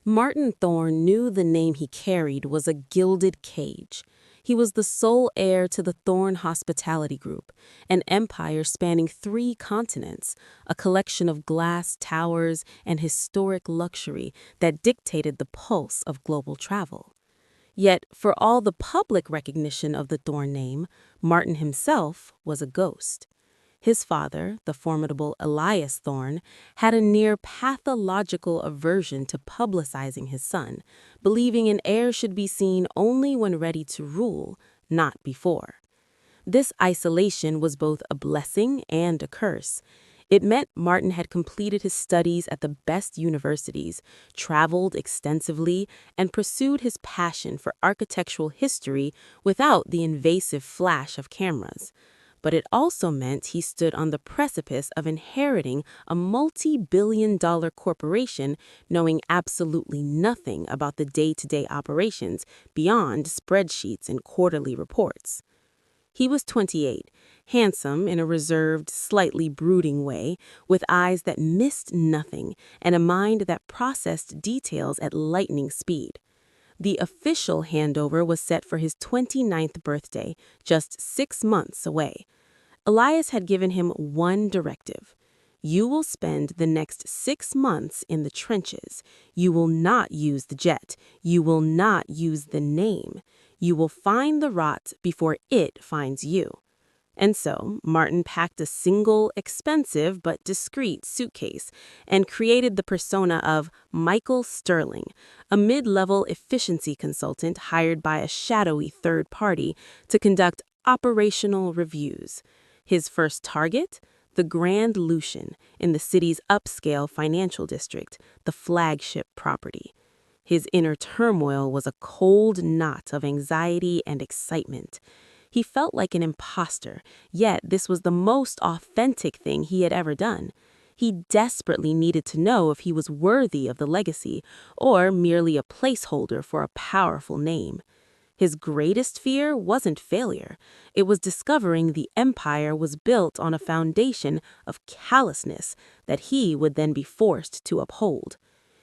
Martin Thorne knew the name he carried was a gilded cage. He was the sole heir to the Thorne Hospitality Group, an empire spanning 3 continents, a collection of glass towers and historic luxury that dictated the pulse of global travel. Yet, for all the public recognition of the Thorne name, Martin himself was a ghost. His father, the formidable Elias Thorne, had a near pathological aversion to publicizing his son, believing an heir should be seen only when ready to rule, not before. This isolation was both a blessing and a curse. It meant Martin had completed his studies at the best universities, traveled extensively, and pursued his passion for architectural history without the invasive flash of cameras. But it also meant he stood on the precipice of inheriting a multi-billion-dollar corporation knowing absolutely nothing about the day-to-day operations beyond spreadsheets and quarterly reports. He was 28, handsome in a reserved, slightly brooding way, with eyes that missed nothing and a mind that processed details at lightning speed. The official handover was set for his 29th birthday, just 6 months away. Elias had given him one directive. You will spend the next 6 months in the trenches. You will not use the jet. You will not use the name. You will find the rot before it finds you. And so, Martin packed a single, expensive but discreet suitcase and created the persona of Michael Sterling, a mid-level efficiency consultant hired by a shadowy third party to conduct operational reviews. His first target? The Grand Lucian in the city's upscale financial district, the flagship property. His inner turmoil was a cold knot of anxiety and excitement. He felt like an imposter, yet this was the most authentic thing he had ever done. He desperately needed to know if he was worthy of the legacy or merely a placeholder for a powerful name. His greatest fear wasn't failure. It was discovering the empire was built on a foundation of callousness that he would then be forced to uphold.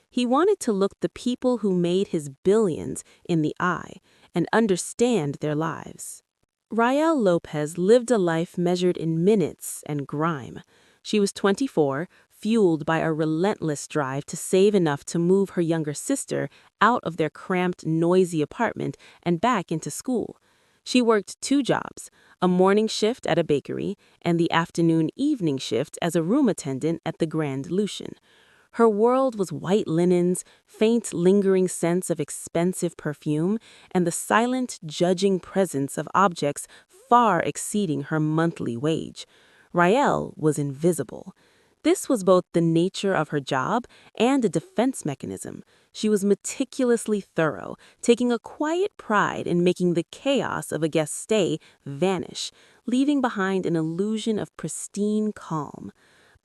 He wanted to look the people who made his billions in the eye and understand their lives. Rael Lopez lived a life measured in minutes and grime. She was 24, fueled by a relentless drive to save enough to move her younger sister out of their cramped, noisy apartment and back into school. She worked 2 jobs, a morning shift at a bakery and the afternoon-evening shift as a room attendant at the Grand Lucian. Her world was white linens, faint lingering scents of expensive perfume, and the silent, judging presence of objects far exceeding her monthly wage. Rael was invisible. This was both the nature of her job and a defense mechanism. She was meticulously thorough, taking a quiet pride in making the chaos of a guest's stay vanish, leaving behind an illusion of pristine calm.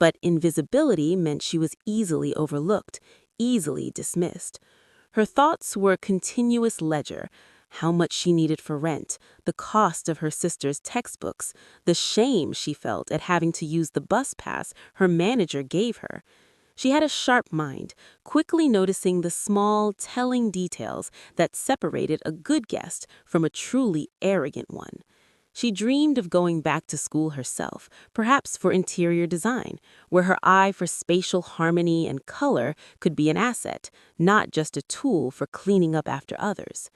But invisibility meant she was easily overlooked, easily dismissed. Her thoughts were a continuous ledger: how much she needed for rent, the cost of her sister's textbooks, the shame she felt at having to use the bus pass her manager gave her. She had a sharp mind, quickly noticing the small, telling details that separated a good guest from a truly arrogant one. She dreamed of going back to school herself, perhaps for interior design, where her eye for spatial harmony and color could be an asset, not just a tool for cleaning up after others.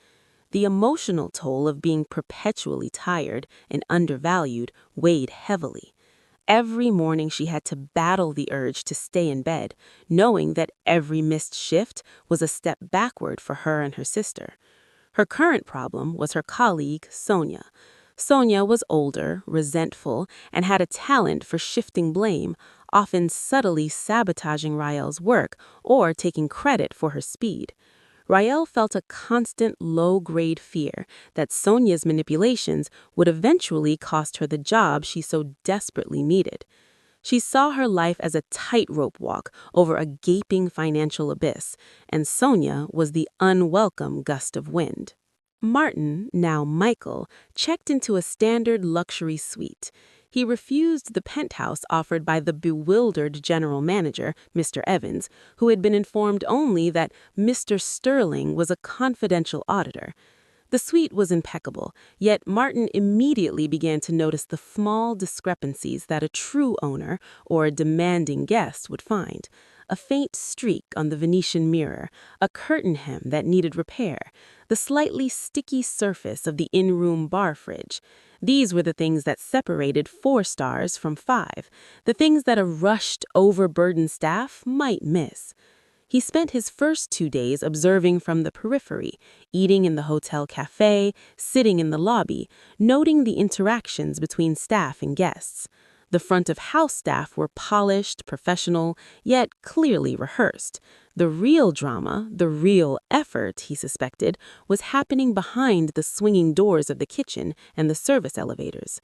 The emotional toll of being perpetually tired and undervalued weighed heavily. Every morning she had to battle the urge to stay in bed, knowing that every missed shift was a step backward for her and her sister. Her current problem was her colleague, Sonia. Sonia was older, resentful, and had a talent for shifting blame, often subtly sabotaging Rael's work or taking credit for her speed. Rael felt a constant low-grade fear that Sonia's manipulations would eventually cost her the job she so desperately needed. She saw her life as a tightrope walk over a gaping financial abyss, and Sonia was the unwelcome gust of wind. Martin, now Michael, checked into a standard luxury suite. He refused the penthouse offered by the bewildered general manager, Mr. Evans, who had been informed only that Mr. Sterling was a confidential auditor. The suite was impeccable, yet Martin immediately began to notice the small discrepancies that a true owner or a demanding guest would find. A faint streak on the Venetian mirror, a curtain hem that needed repair, the slightly sticky surface of the in-room bar fridge. These were the things that separated 4 stars from 5, the things that a rushed, overburdened staff might miss. He spent his first 2 days observing from the periphery, eating in the hotel cafe, sitting in the lobby, noting the interactions between staff and guests. The front-of-house staff were polished, professional, yet clearly rehearsed. The real drama, the real effort, he suspected, was happening behind the swinging doors of the kitchen and the service elevators.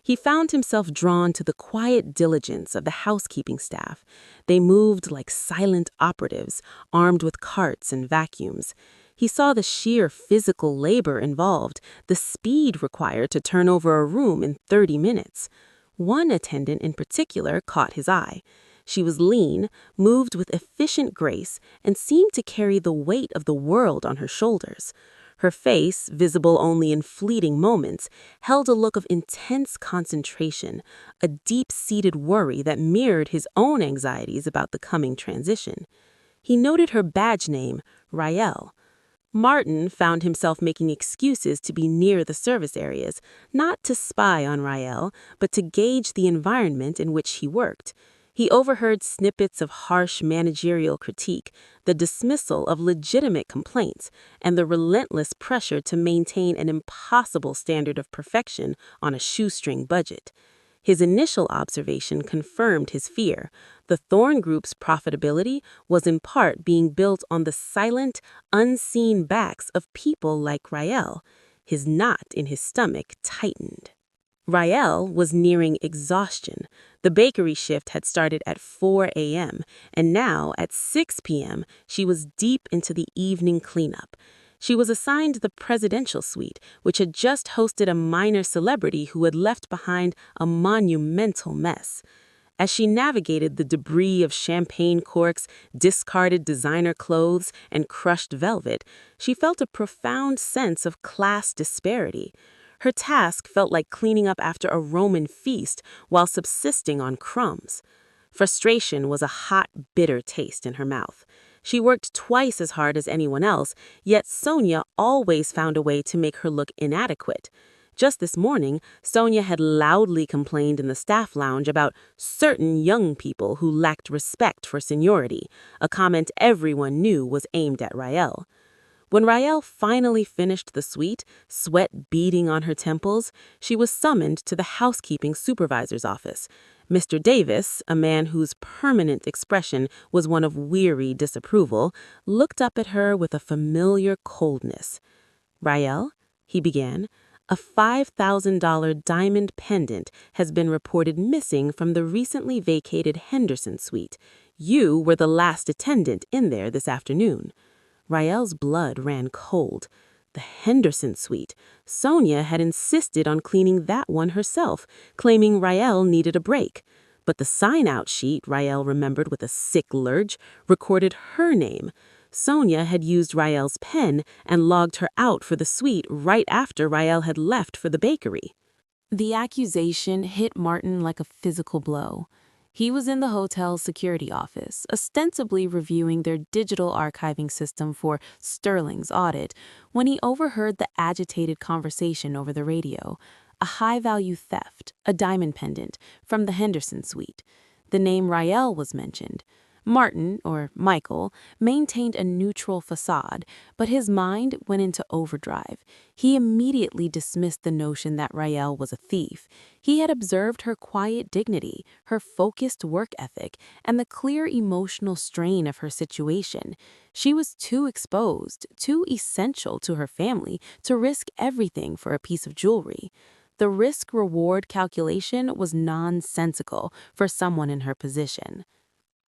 He found himself drawn to the quiet diligence of the housekeeping staff. They moved like silent operatives, armed with carts and vacuums. He saw the sheer physical labor involved, the speed required to turn over a room in 30 minutes. One attendant in particular caught his eye. She was lean, moved with efficient grace, and seemed to carry the weight of the world on her shoulders. Her face, visible only in fleeting moments, held a look of intense concentration, a deep-seated worry that mirrored his own anxieties about the coming transition. He noted her badge name, Rael. Martin found himself making excuses to be near the service areas, not to spy on Rael, but to gauge the environment in which he worked. He overheard snippets of harsh managerial critique, the dismissal of legitimate complaints, and the relentless pressure to maintain an impossible standard of perfection on a shoestring budget. His initial observation confirmed his fear. The Thorn Group's profitability was in part being built on the silent, unseen backs of people like Rael. His knot in his stomach tightened. Rael was nearing exhaustion. The bakery shift had started at 4 a.m., and now, at 6 p.m., she was deep into the evening cleanup. She was assigned the presidential suite, which had just hosted a minor celebrity who had left behind a monumental mess. As she navigated the debris of champagne corks, discarded designer clothes, and crushed velvet, she felt a profound sense of class disparity. Her task felt like cleaning up after a Roman feast while subsisting on crumbs. Frustration was a hot, bitter taste in her mouth. She worked twice as hard as anyone else, yet Sonia always found a way to make her look inadequate. Just this morning, Sonia had loudly complained in the staff lounge about certain young people who lacked respect for seniority, a comment everyone knew was aimed at Rael. When Rael finally finished the suite, sweat beading on her temples, she was summoned to the housekeeping supervisor's office. Mr. Davis, a man whose permanent expression was one of weary disapproval, looked up at her with a familiar coldness. "Rael," he began, "a $5,000 diamond pendant has been reported missing from the recently vacated Henderson suite. You were the last attendant in there this afternoon." Rael's blood ran cold. The Henderson suite. Sonia had insisted on cleaning that one herself, claiming Rael needed a break. But the sign-out sheet, Rael remembered with a sick lurch, recorded her name. Sonia had used Rael's pen and logged her out for the suite right after Rael had left for the bakery. The accusation hit Martin like a physical blow. He was in the hotel's security office, ostensibly reviewing their digital archiving system for Sterling's audit, when he overheard the agitated conversation over the radio. A high-value theft, a diamond pendant, from the Henderson suite. The name Rael was mentioned. Martin, or Michael, maintained a neutral facade, but his mind went into overdrive. He immediately dismissed the notion that Rael was a thief. He had observed her quiet dignity, her focused work ethic, and the clear emotional strain of her situation. She was too exposed, too essential to her family, to risk everything for a piece of jewelry. The risk-reward calculation was nonsensical for someone in her position.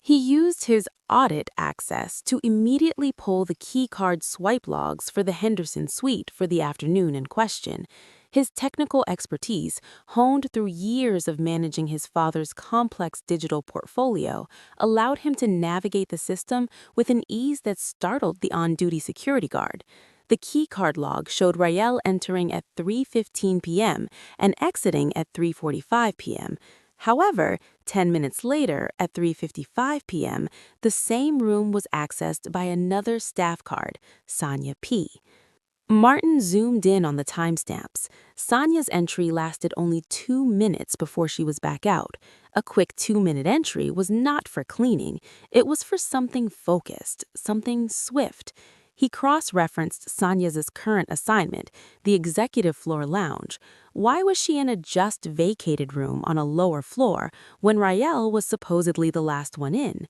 He used his audit access to immediately pull the keycard swipe logs for the Henderson suite for the afternoon in question. His technical expertise, honed through years of managing his father's complex digital portfolio, allowed him to navigate the system with an ease that startled the on-duty security guard. The keycard log showed Rael entering at 3:15 p.m. and exiting at 3:45 p.m. However, 10 minutes later, at 3:55 p.m., the same room was accessed by another staff card, Sonia P. Martin zoomed in on the timestamps. Sonia's entry lasted only 2 minutes before she was back out. A quick 2-minute entry was not for cleaning. It was for something focused, something swift. He cross-referenced Sonia's current assignment, the executive floor lounge. Why was she in a just-vacated room on a lower floor when Rael was supposedly the last one in?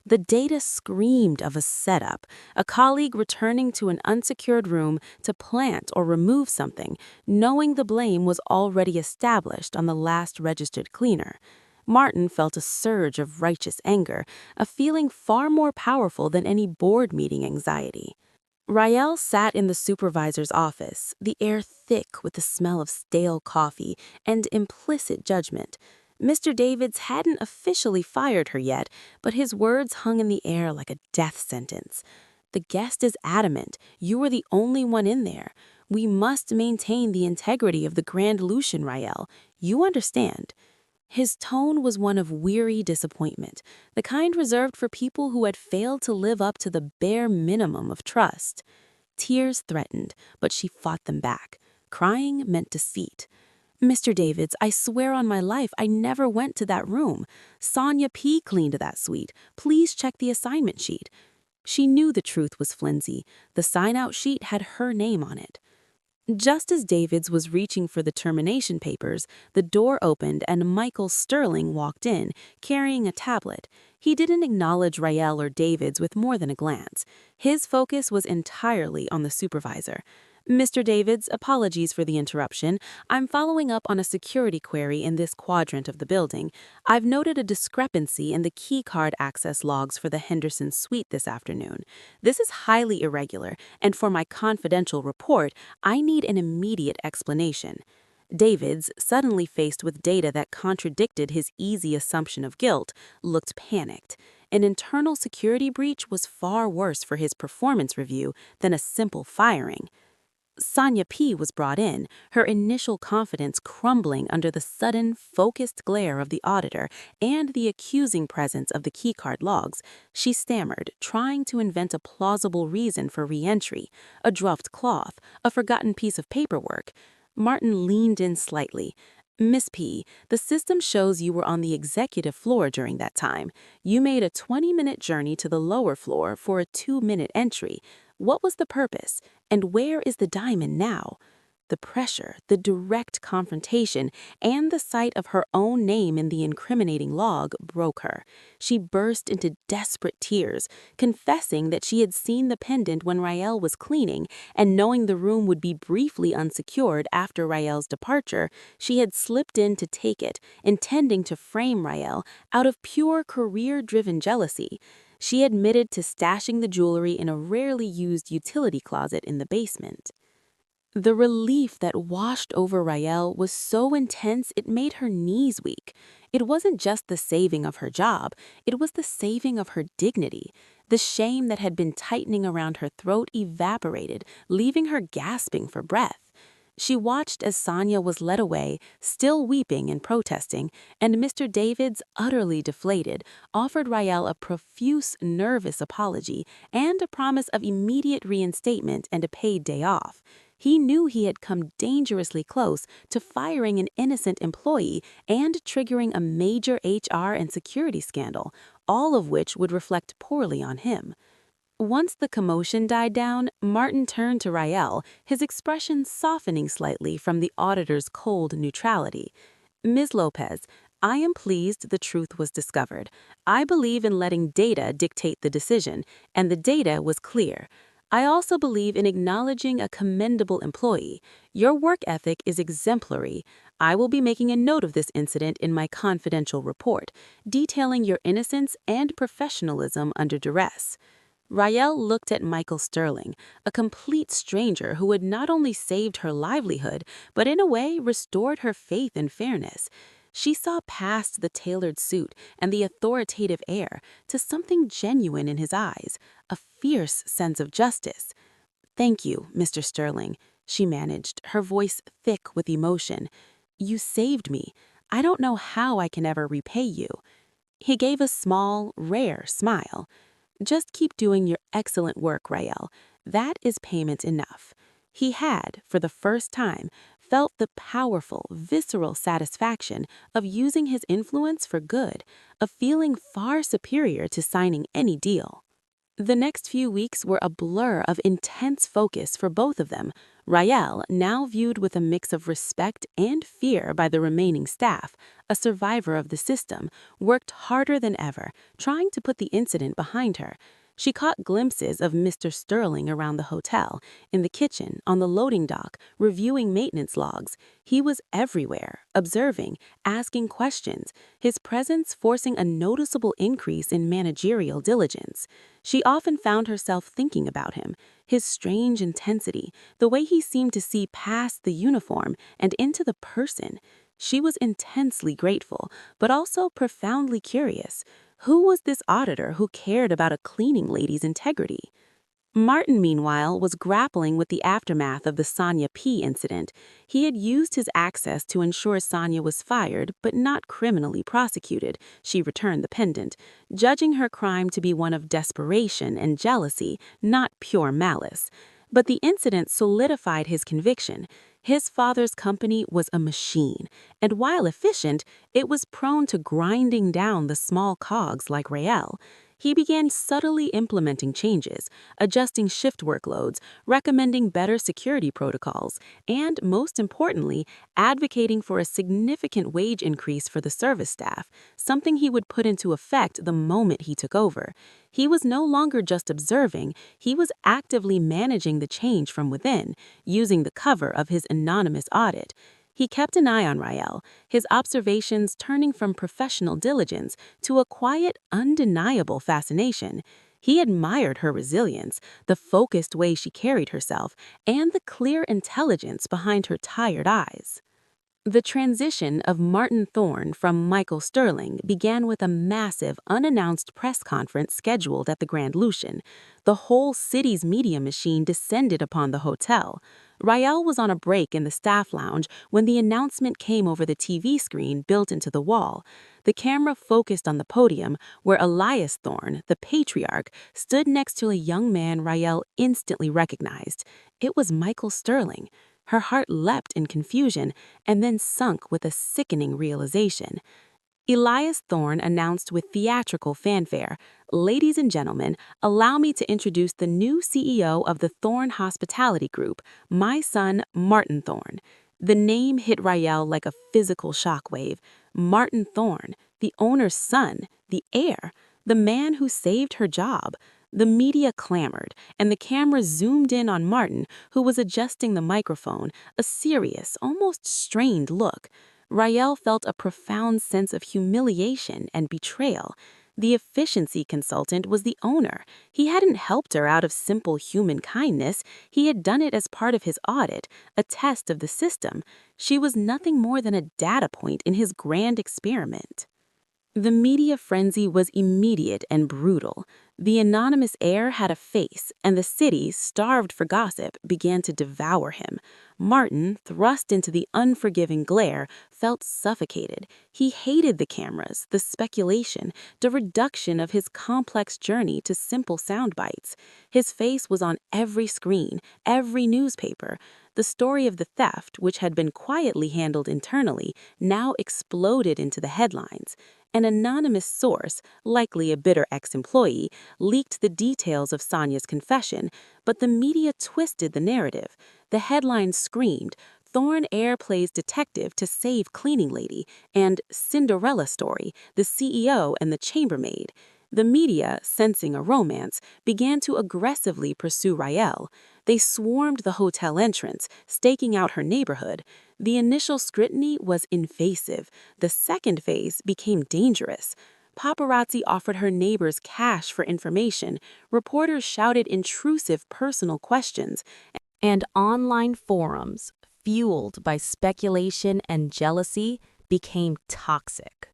The data screamed of a setup, a colleague returning to an unsecured room to plant or remove something, knowing the blame was already established on the last registered cleaner. Martin felt a surge of righteous anger, a feeling far more powerful than any board meeting anxiety. Rael sat in the supervisor's office, the air thick with the smell of stale coffee and implicit judgment. Mr. Davids hadn't officially fired her yet, but his words hung in the air like a death sentence. "The guest is adamant. You are the only one in there. We must maintain the integrity of the Grand Lucian, Rael. You understand." His tone was one of weary disappointment, the kind reserved for people who had failed to live up to the bare minimum of trust. Tears threatened, but she fought them back. Crying meant deceit. "Mr. Davids, I swear on my life I never went to that room. Sonia P. cleaned that suite. Please check the assignment sheet." She knew the truth was flimsy. The sign-out sheet had her name on it. Just as Davids was reaching for the termination papers, the door opened and Michael Sterling walked in, carrying a tablet. He didn't acknowledge Rael or Davids with more than a glance. His focus was entirely on the supervisor. "Mr. Davids, apologies for the interruption. I'm following up on a security query in this quadrant of the building. I've noted a discrepancy in the keycard access logs for the Henderson suite this afternoon. This is highly irregular, and for my confidential report, I need an immediate explanation." Davids, suddenly faced with data that contradicted his easy assumption of guilt, looked panicked. An internal security breach was far worse for his performance review than a simple firing. Sonia P. was brought in, her initial confidence crumbling under the sudden, focused glare of the auditor and the accusing presence of the keycard logs. She stammered, trying to invent a plausible reason for re-entry: a dropped cloth, a forgotten piece of paperwork. Martin leaned in slightly. "Miss P., the system shows you were on the executive floor during that time. You made a 20-minute journey to the lower floor for a 2-minute entry. What was the purpose, and where is the diamond now?" The pressure, the direct confrontation, and the sight of her own name in the incriminating log broke her. She burst into desperate tears, confessing that she had seen the pendant when Rael was cleaning, and knowing the room would be briefly unsecured after Rael's departure, she had slipped in to take it, intending to frame Rael out of pure career-driven jealousy. She admitted to stashing the jewelry in a rarely used utility closet in the basement. The relief that washed over Rael was so intense it made her knees weak. It wasn't just the saving of her job, it was the saving of her dignity. The shame that had been tightening around her throat evaporated, leaving her gasping for breath. She watched as Sonia was led away, still weeping and protesting, and Mr. Davids, utterly deflated, offered Rael a profuse, nervous apology and a promise of immediate reinstatement and a paid day off. He knew he had come dangerously close to firing an innocent employee and triggering a major HR and security scandal, all of which would reflect poorly on him. Once the commotion died down, Martin turned to Rael, his expression softening slightly from the auditor's cold neutrality. "Ms. Lopez, I am pleased the truth was discovered. I believe in letting data dictate the decision, and the data was clear. I also believe in acknowledging a commendable employee. Your work ethic is exemplary. I will be making a note of this incident in my confidential report, detailing your innocence and professionalism under duress." Rael looked at Michael Sterling, a complete stranger who had not only saved her livelihood, but in a way restored her faith in fairness. She saw past the tailored suit and the authoritative air to something genuine in his eyes, a fierce sense of justice. "Thank you, Mr. Sterling," she managed, her voice thick with emotion. "You saved me. I don't know how I can ever repay you." He gave a small, rare smile. "Just keep doing your excellent work, Rael. That is payment enough." He had, for the first time, felt the powerful, visceral satisfaction of using his influence for good, a feeling far superior to signing any deal. The next few weeks were a blur of intense focus for both of them. Rael, now viewed with a mix of respect and fear by the remaining staff, a survivor of the system, worked harder than ever, trying to put the incident behind her. She caught glimpses of Mr. Sterling around the hotel, in the kitchen, on the loading dock, reviewing maintenance logs. He was everywhere, observing, asking questions, his presence forcing a noticeable increase in managerial diligence. She often found herself thinking about him, his strange intensity, the way he seemed to see past the uniform and into the person. She was intensely grateful, but also profoundly curious. Who was this auditor who cared about a cleaning lady's integrity? Martin, meanwhile, was grappling with the aftermath of the Sonia P. incident. He had used his access to ensure Sonia was fired, but not criminally prosecuted. She returned the pendant, judging her crime to be one of desperation and jealousy, not pure malice. But the incident solidified his conviction. His father's company was a machine, and while efficient, it was prone to grinding down the small cogs like Rael. He began subtly implementing changes, adjusting shift workloads, recommending better security protocols, and, most importantly, advocating for a significant wage increase for the service staff, something he would put into effect the moment he took over. He was no longer just observing, he was actively managing the change from within, using the cover of his anonymous audit. He kept an eye on Rael, his observations turning from professional diligence to a quiet, undeniable fascination. He admired her resilience, the focused way she carried herself, and the clear intelligence behind her tired eyes. The transition of Martin Thorne from Michael Sterling began with a massive, unannounced press conference scheduled at the Grand Lucian. The whole city's media machine descended upon the hotel. Rael was on a break in the staff lounge when the announcement came over the TV screen built into the wall. The camera focused on the podium, where Elias Thorne, the patriarch, stood next to a young man Rael instantly recognized. It was Michael Sterling. Her heart leapt in confusion and then sunk with a sickening realization. Elias Thorne announced with theatrical fanfare, "Ladies and gentlemen, allow me to introduce the new CEO of the Thorne Hospitality Group, my son, Martin Thorne." The name hit Rael like a physical shockwave. Martin Thorne, the owner's son, the heir, the man who saved her job. The media clamored, and the camera zoomed in on Martin, who was adjusting the microphone, a serious, almost strained look. Rael felt a profound sense of humiliation and betrayal. The efficiency consultant was the owner. He hadn't helped her out of simple human kindness. He had done it as part of his audit, a test of the system. She was nothing more than a data point in his grand experiment. The media frenzy was immediate and brutal. The anonymous heir had a face, and the city, starved for gossip, began to devour him. Martin, thrust into the unforgiving glare, felt suffocated. He hated the cameras, the speculation, the reduction of his complex journey to simple sound bites. His face was on every screen, every newspaper. The story of the theft, which had been quietly handled internally, now exploded into the headlines. An anonymous source, likely a bitter ex-employee, leaked the details of Sonia's confession, but the media twisted the narrative. The headlines screamed, "Thorne heir plays detective to save cleaning lady," and "Cinderella story, the CEO and the chambermaid." The media, sensing a romance, began to aggressively pursue Rael. They swarmed the hotel entrance, staking out her neighborhood. The initial scrutiny was invasive. The second phase became dangerous. Paparazzi offered her neighbors cash for information, reporters shouted intrusive personal questions, and online forums, fueled by speculation and jealousy, became toxic.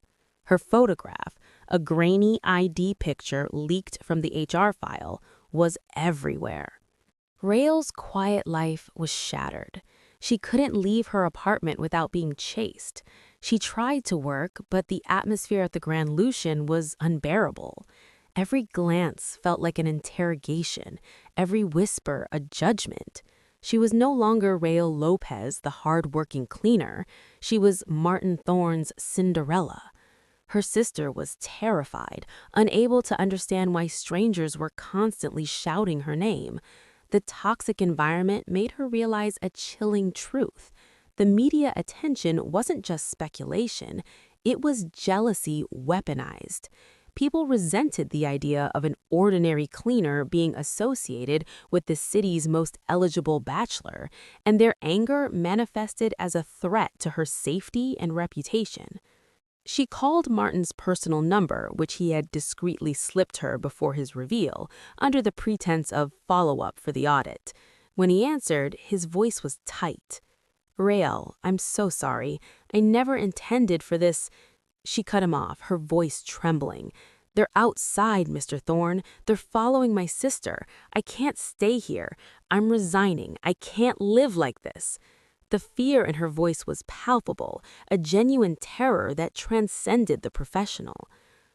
Her photograph, a grainy ID picture leaked from the HR file, was everywhere. Rael's quiet life was shattered. She couldn't leave her apartment without being chased. She tried to work, but the atmosphere at the Grand Lucian was unbearable. Every glance felt like an interrogation, every whisper a judgment. She was no longer Rael Lopez, the hard-working cleaner. She was Martin Thorne's Cinderella. Her sister was terrified, unable to understand why strangers were constantly shouting her name. The toxic environment made her realize a chilling truth. The media attention wasn't just speculation, it was jealousy weaponized. People resented the idea of an ordinary cleaner being associated with the city's most eligible bachelor, and their anger manifested as a threat to her safety and reputation. She called Martin's personal number, which he had discreetly slipped her before his reveal, under the pretense of follow-up for the audit. When he answered, his voice was tight. "Rael, I'm so sorry. I never intended for this." She cut him off, her voice trembling. "They're outside, Mr. Thorne. They're following my sister. I can't stay here. I'm resigning. I can't live like this." The fear in her voice was palpable, a genuine terror that transcended the professional.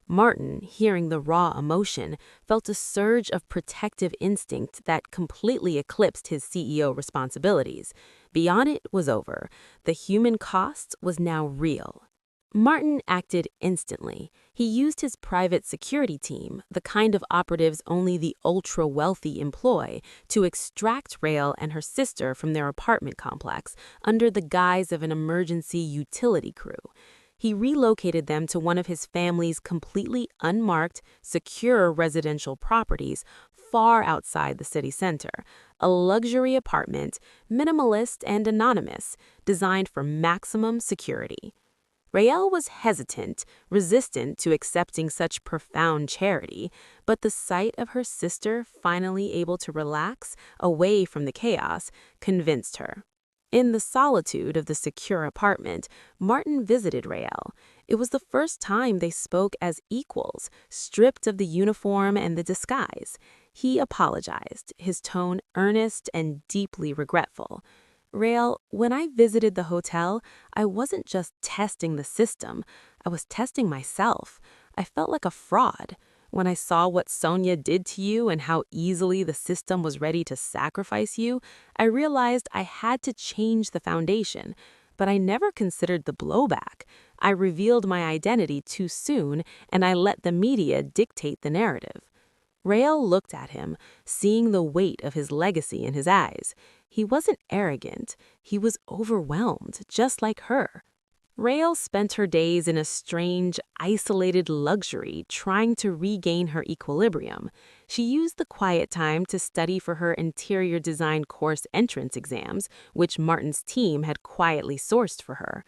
Martin, hearing the raw emotion, felt a surge of protective instinct that completely eclipsed his CEO responsibilities. Beyond it was over. The human cost was now real. Martin acted instantly. He used his private security team, the kind of operatives only the ultra-wealthy employ, to extract Rael and her sister from their apartment complex under the guise of an emergency utility crew. He relocated them to one of his family's completely unmarked, secure residential properties far outside the city center, a luxury apartment, minimalist and anonymous, designed for maximum security. Rael was hesitant, resistant to accepting such profound charity, but the sight of her sister finally able to relax, away from the chaos, convinced her. In the solitude of the secure apartment, Martin visited Rael. It was the first time they spoke as equals, stripped of the uniform and the disguise. He apologized, his tone earnest and deeply regretful. "Rael, when I visited the hotel, I wasn't just testing the system. I was testing myself. I felt like a fraud. When I saw what Sonia did to you and how easily the system was ready to sacrifice you, I realized I had to change the foundation. But I never considered the blowback. I revealed my identity too soon, and I let the media dictate the narrative." Rael looked at him, seeing the weight of his legacy in his eyes. He wasn't arrogant. He was overwhelmed, just like her. Rael spent her days in a strange, isolated luxury, trying to regain her equilibrium. She used the quiet time to study for her interior design course entrance exams, which Martin's team had quietly sourced for her.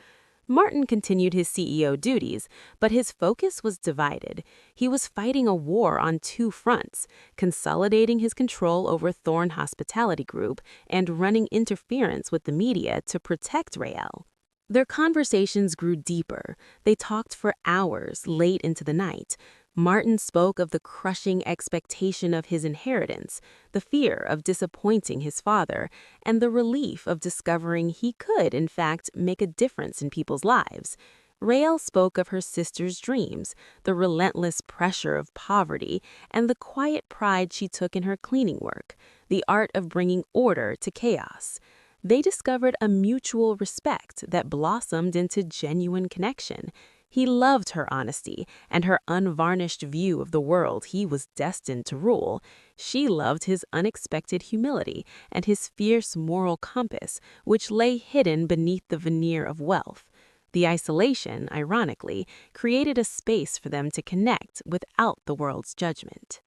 Martin continued his CEO duties, but his focus was divided. He was fighting a war on two fronts, consolidating his control over Thorne Hospitality Group and running interference with the media to protect Rael. Their conversations grew deeper. They talked for hours, late into the night. Martin spoke of the crushing expectation of his inheritance, the fear of disappointing his father, and the relief of discovering he could, in fact, make a difference in people's lives. Rael spoke of her sister's dreams, the relentless pressure of poverty, and the quiet pride she took in her cleaning work, the art of bringing order to chaos. They discovered a mutual respect that blossomed into genuine connection. He loved her honesty and her unvarnished view of the world he was destined to rule. She loved his unexpected humility and his fierce moral compass, which lay hidden beneath the veneer of wealth. The isolation, ironically, created a space for them to connect without the world's judgment.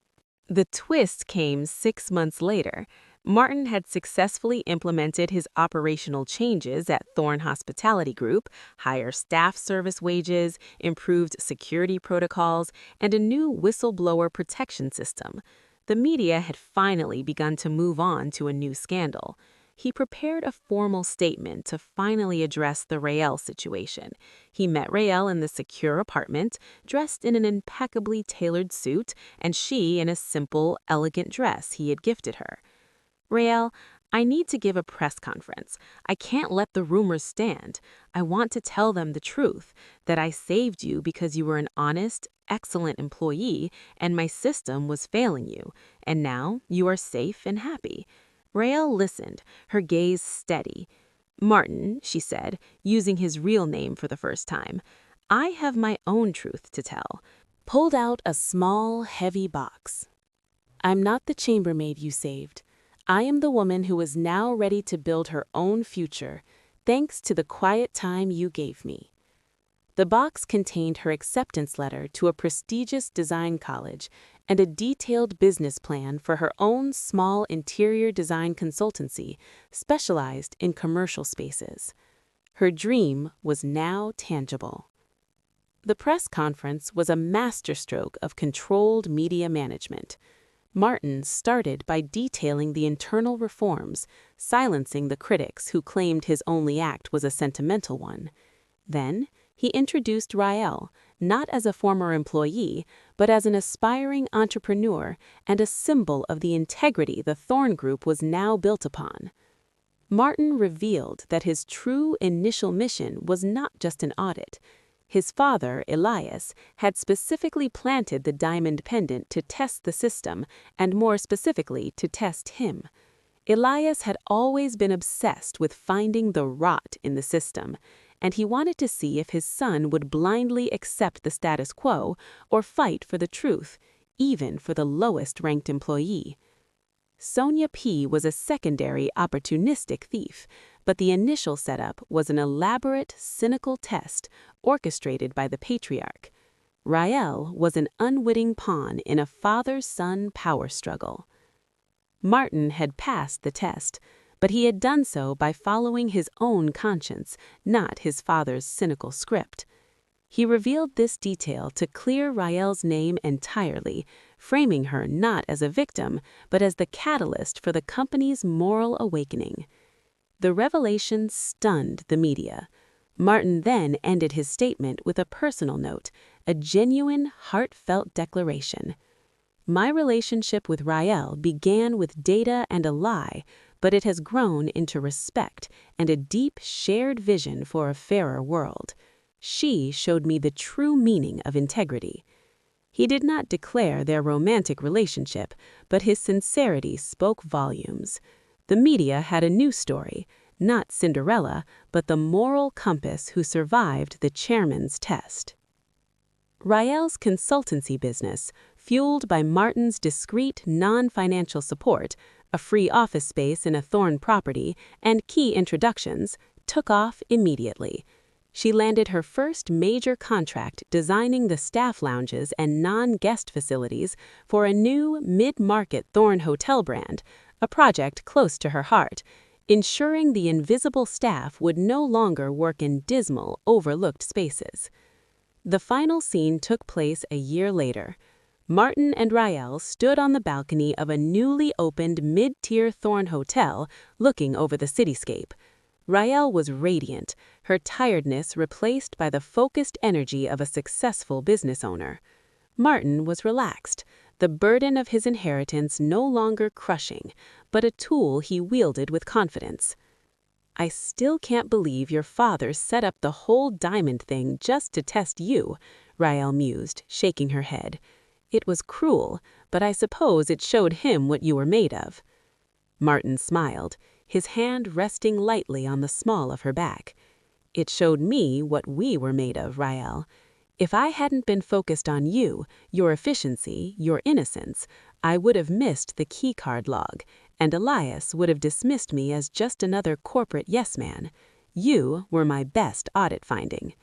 The twist came 6 months later. Martin had successfully implemented his operational changes at Thorne Hospitality Group, higher staff service wages, improved security protocols, and a new whistleblower protection system. The media had finally begun to move on to a new scandal. He prepared a formal statement to finally address the Rael situation. He met Rael in the secure apartment, dressed in an impeccably tailored suit, and she in a simple, elegant dress he had gifted her. "Rael, I need to give a press conference. I can't let the rumors stand. I want to tell them the truth, that I saved you because you were an honest, excellent employee and my system was failing you, and now you are safe and happy." Rael listened, her gaze steady. "Martin," she said, using his real name for the first time, "I have my own truth to tell." Pulled out a small, heavy box. "I'm not the chambermaid you saved. I am the woman who is now ready to build her own future, thanks to the quiet time you gave me." The box contained her acceptance letter to a prestigious design college and a detailed business plan for her own small interior design consultancy specialized in commercial spaces. Her dream was now tangible. The press conference was a masterstroke of controlled media management. Martin started by detailing the internal reforms, silencing the critics who claimed his only act was a sentimental one. Then, he introduced Rael, not as a former employee, but as an aspiring entrepreneur and a symbol of the integrity the Thorne Group was now built upon. Martin revealed that his true initial mission was not just an audit. His father, Elias, had specifically planted the diamond pendant to test the system, and more specifically, to test him. Elias had always been obsessed with finding the rot in the system, and he wanted to see if his son would blindly accept the status quo or fight for the truth, even for the lowest-ranked employee. Sonia P. was a secondary, opportunistic thief, but the initial setup was an elaborate, cynical test orchestrated by the patriarch. Rael was an unwitting pawn in a father-son power struggle. Martin had passed the test, but he had done so by following his own conscience, not his father's cynical script. He revealed this detail to clear Rael's name entirely, framing her not as a victim, but as the catalyst for the company's moral awakening. The revelation stunned the media. Martin then ended his statement with a personal note, a genuine, heartfelt declaration. "My relationship with Rael began with data and a lie, but it has grown into respect and a deep, shared vision for a fairer world. She showed me the true meaning of integrity." He did not declare their romantic relationship, but his sincerity spoke volumes. The media had a new story, not Cinderella, but the moral compass who survived the chairman's test. Rael's consultancy business, fueled by Martin's discreet, non-financial support, a free office space in a Thorne property, and key introductions, took off immediately. She landed her first major contract designing the staff lounges and non-guest facilities for a new mid-market Thorne hotel brand, a project close to her heart, ensuring the invisible staff would no longer work in dismal, overlooked spaces. The final scene took place a year later. Martin and Rael stood on the balcony of a newly opened mid-tier Thorne hotel looking over the cityscape. Rael was radiant, her tiredness replaced by the focused energy of a successful business owner. Martin was relaxed, the burden of his inheritance no longer crushing, but a tool he wielded with confidence. "I still can't believe your father set up the whole diamond thing just to test you," Rael mused, shaking her head. "It was cruel, but I suppose it showed him what you were made of." Martin smiled, his hand resting lightly on the small of her back. "It showed me what we were made of, Rael. If I hadn't been focused on you, your efficiency, your innocence, I would have missed the keycard log, and Elias would have dismissed me as just another corporate yes-man. You were my best audit finding."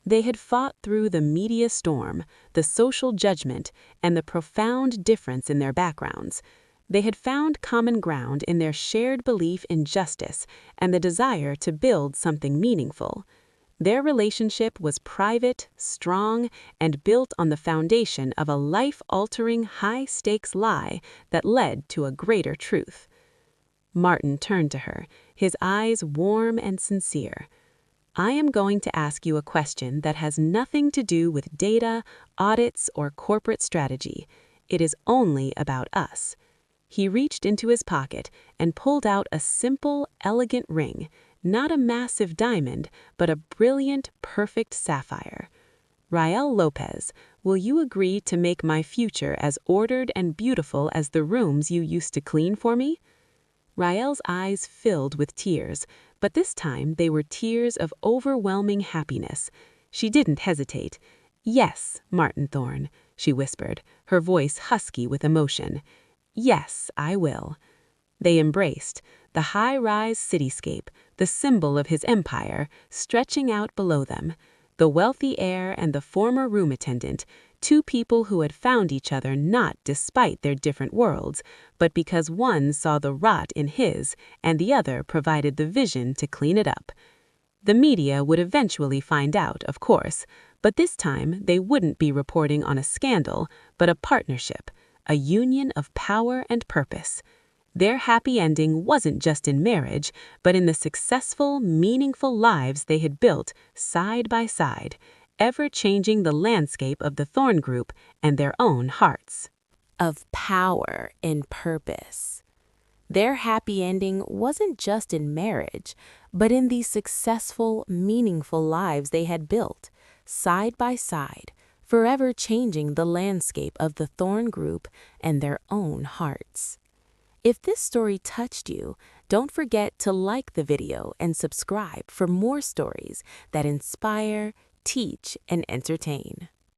They had fought through the media storm, the social judgment, and the profound difference in their backgrounds. They had found common ground in their shared belief in justice and the desire to build something meaningful. Their relationship was private, strong, and built on the foundation of a life-altering, high-stakes lie that led to a greater truth. Martin turned to her, his eyes warm and sincere. "I am going to ask you a question that has nothing to do with data, audits, or corporate strategy. It is only about us." He reached into his pocket and pulled out a simple, elegant ring, not a massive diamond, but a brilliant, perfect sapphire. "Rael Lopez, will you agree to make my future as ordered and beautiful as the rooms you used to clean for me?" Rael's eyes filled with tears, but this time they were tears of overwhelming happiness. She didn't hesitate. "Yes, Martin Thorne," she whispered, her voice husky with emotion. "Yes, I will." They embraced, the high-rise cityscape, the symbol of his empire, stretching out below them. The wealthy heir and the former room attendant, two people who had found each other not despite their different worlds, but because one saw the rot in his and the other provided the vision to clean it up. The media would eventually find out, of course, but this time they wouldn't be reporting on a scandal, but a partnership, a union of power and purpose. Their happy ending wasn't just in marriage, but in the successful, meaningful lives they had built side by side, ever changing the landscape of the Thorne Group and their own hearts. Of power and purpose. Their happy ending wasn't just in marriage, but in the successful, meaningful lives they had built, side by side, forever changing the landscape of the Thorne Group and their own hearts. If this story touched you, don't forget to like the video and subscribe for more stories that inspire, teach, and entertain.